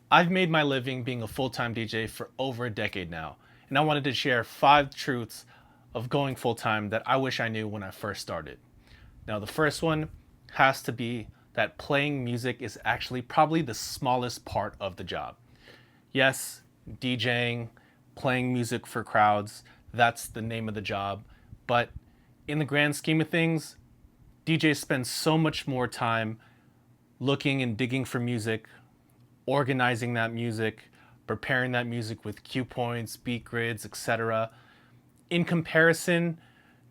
I've made my living being a full-time DJ for over a decade now, and I wanted to share 5 truths of going full-time that I wish I knew when I first started. Now, the first one has to be that playing music is actually probably the smallest part of the job. Yes, DJing, playing music for crowds, that's the name of the job, but in the grand scheme of things, DJs spend so much more time looking and digging for music, organizing that music, preparing that music with cue points, beat grids, etc. In comparison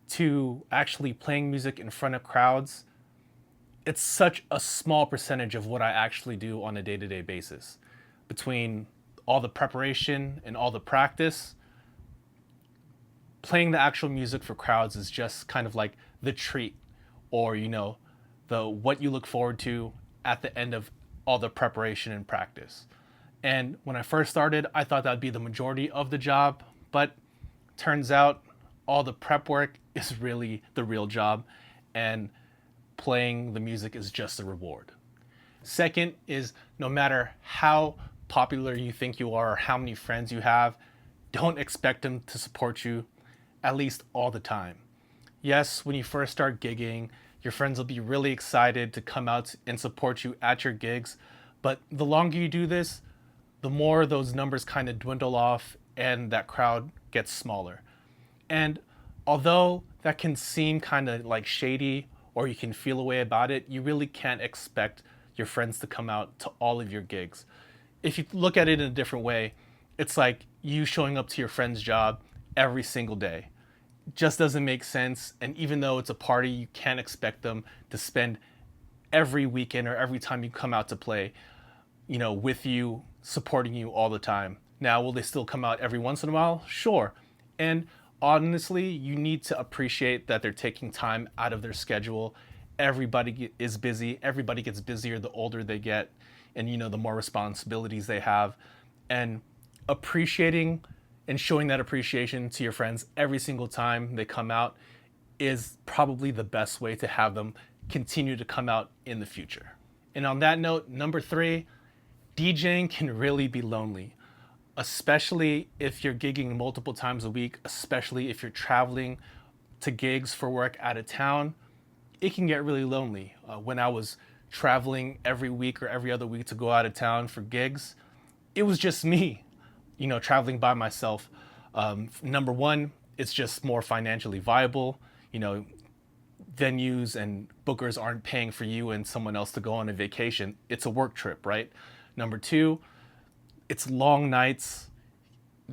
to actually playing music in front of crowds, it's such a small percentage of what I actually do on a day to day basis. Between all the preparation and all the practice, playing the actual music for crowds is just kind of like the treat or, the what you look forward to at the end of all the preparation and practice. And when I first started, I thought that would be the majority of the job, but turns out all the prep work is really the real job, and playing the music is just a reward. Second is no matter how popular you think you are or how many friends you have, don't expect them to support you at least all the time. Yes, when you first start gigging, your friends will be really excited to come out and support you at your gigs, but the longer you do this, the more those numbers kind of dwindle off and that crowd gets smaller. And although that can seem kind of like shady or you can feel a way about it, you really can't expect your friends to come out to all of your gigs. If you look at it in a different way, it's like you showing up to your friend's job every single day. Just doesn't make sense. And even though it's a party, you can't expect them to spend every weekend or every time you come out to play, with you, supporting you all the time. Now, will they still come out every once in a while? Sure. And honestly, you need to appreciate that they're taking time out of their schedule. Everybody is busy. Everybody gets busier the older they get and, the more responsibilities they have. And appreciating and showing that appreciation to your friends every single time they come out is probably the best way to have them continue to come out in the future. And on that note, number 3, DJing can really be lonely, especially if you're gigging multiple times a week, especially if you're traveling to gigs for work out of town. It can get really lonely. When I was traveling every week or every other week to go out of town for gigs, it was just me, traveling by myself. Number one, it's just more financially viable. Venues and bookers aren't paying for you and someone else to go on a vacation. It's a work trip, right? Number two, it's long nights.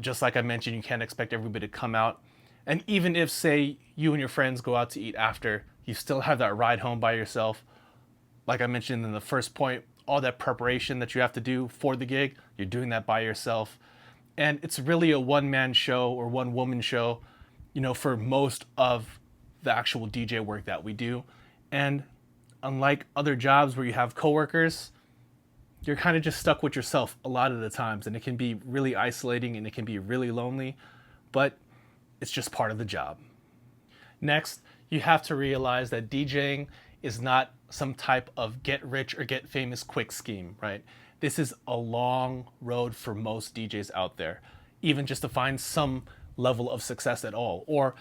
Just like I mentioned, you can't expect everybody to come out. And even if, say, you and your friends go out to eat after, you still have that ride home by yourself. Like I mentioned in the first point, all that preparation that you have to do for the gig, you're doing that by yourself. And it's really a one-man show or one-woman show, for most of the actual DJ work that we do. And unlike other jobs where you have coworkers, you're kind of just stuck with yourself a lot of the times, and it can be really isolating and it can be really lonely, but it's just part of the job. Next, you have to realize that DJing is not some type of get rich or get famous quick scheme, right? This is a long road for most DJs out there, even just to find some level of success at all, or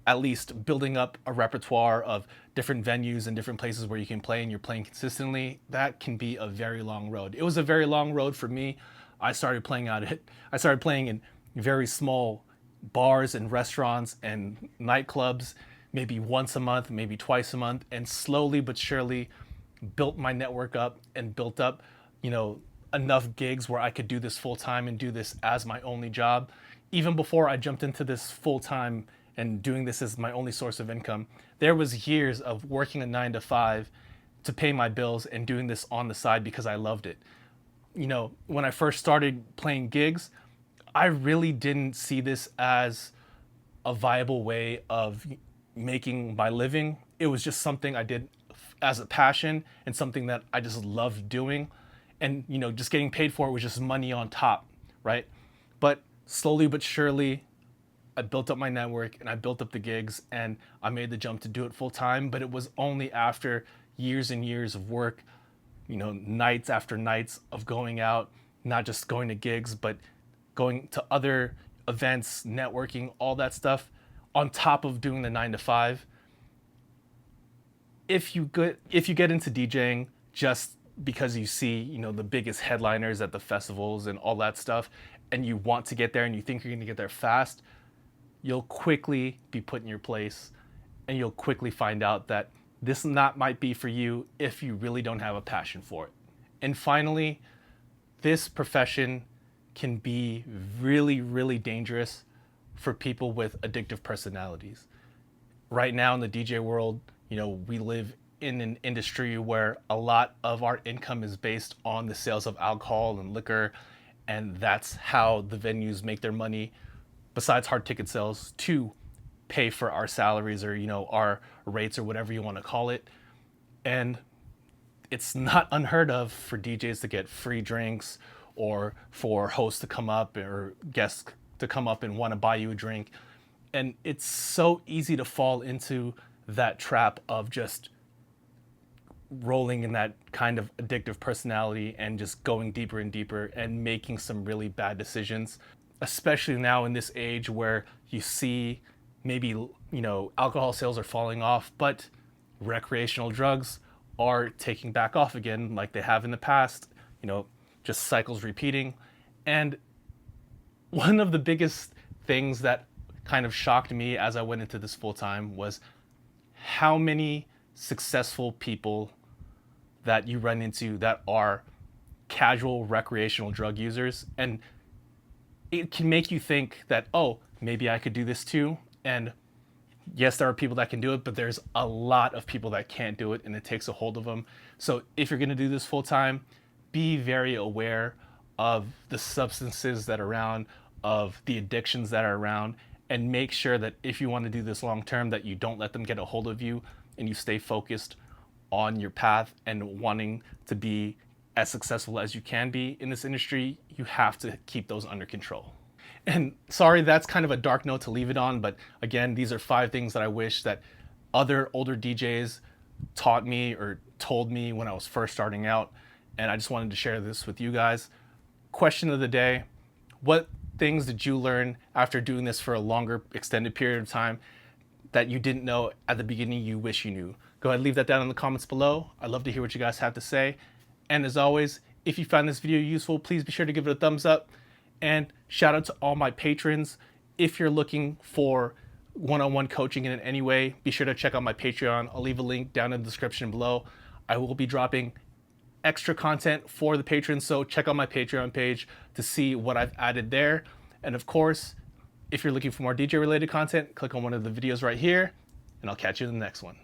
at least building up a repertoire of different venues and different places where you can play and you're playing consistently. That can be a very long road. It was a very long road for me. I started playing in very small bars and restaurants and nightclubs, maybe once a month, maybe twice a month, and slowly but surely built my network up and built up, enough gigs where I could do this full time and do this as my only job. Even before I jumped into this full time and doing this as my only source of income, there was years of working a 9 to 5 to pay my bills and doing this on the side because I loved it. When I first started playing gigs, I really didn't see this as a viable way of making my living. It was just something I did as a passion and something that I just loved doing. And, just getting paid for it was just money on top, right? But slowly but surely, I built up my network and I built up the gigs and I made the jump to do it full time. But it was only after years and years of work, nights after nights of going out, not just going to gigs, but going to other events, networking, all that stuff on top of doing the 9 to 5. If you get into DJing just because you see, the biggest headliners at the festivals and all that stuff, and you want to get there and you think you're going to get there fast, you'll quickly be put in your place, and you'll quickly find out that this might be for you if you really don't have a passion for it. And finally, this profession can be really, really dangerous for people with addictive personalities. Right now in the DJ world, we live in an industry where a lot of our income is based on the sales of alcohol and liquor, and that's how the venues make their money, besides hard ticket sales, to pay for our salaries or, our rates or whatever you want to call it. And it's not unheard of for DJs to get free drinks, or for hosts to come up or guests to come up and want to buy you a drink. And it's so easy to fall into that trap of just rolling in that kind of addictive personality and just going deeper and deeper and making some really bad decisions, especially now in this age where you see maybe, alcohol sales are falling off, but recreational drugs are taking back off again like they have in the past, just cycles repeating. And one of the biggest things that kind of shocked me as I went into this full time was how many successful people that you run into that are casual recreational drug users. And it can make you think that, oh, maybe I could do this too. And yes, there are people that can do it, but there's a lot of people that can't do it, and it takes a hold of them. So if you're going to do this full time, be very aware of the substances that are around, of the addictions that are around, and make sure that if you want to do this long term, that you don't let them get a hold of you, and you stay focused on your path and wanting to be as successful as you can be in this industry. You have to keep those under control. And sorry, that's kind of a dark note to leave it on, but again, these are 5 things that I wish that other older DJs taught me or told me when I was first starting out. And I just wanted to share this with you guys. Question of the day: what things did you learn after doing this for a longer extended period of time that you didn't know at the beginning you wish you knew? Go ahead and leave that down in the comments below. I'd love to hear what you guys have to say. And as always, if you found this video useful, please be sure to give it a thumbs up. And shout out to all my patrons. If you're looking for one-on-one coaching in any way, be sure to check out my Patreon. I'll leave a link down in the description below. I will be dropping extra content for the patrons, so check out my Patreon page to see what I've added there. And of course, if you're looking for more DJ related content, click on one of the videos right here, and I'll catch you in the next one.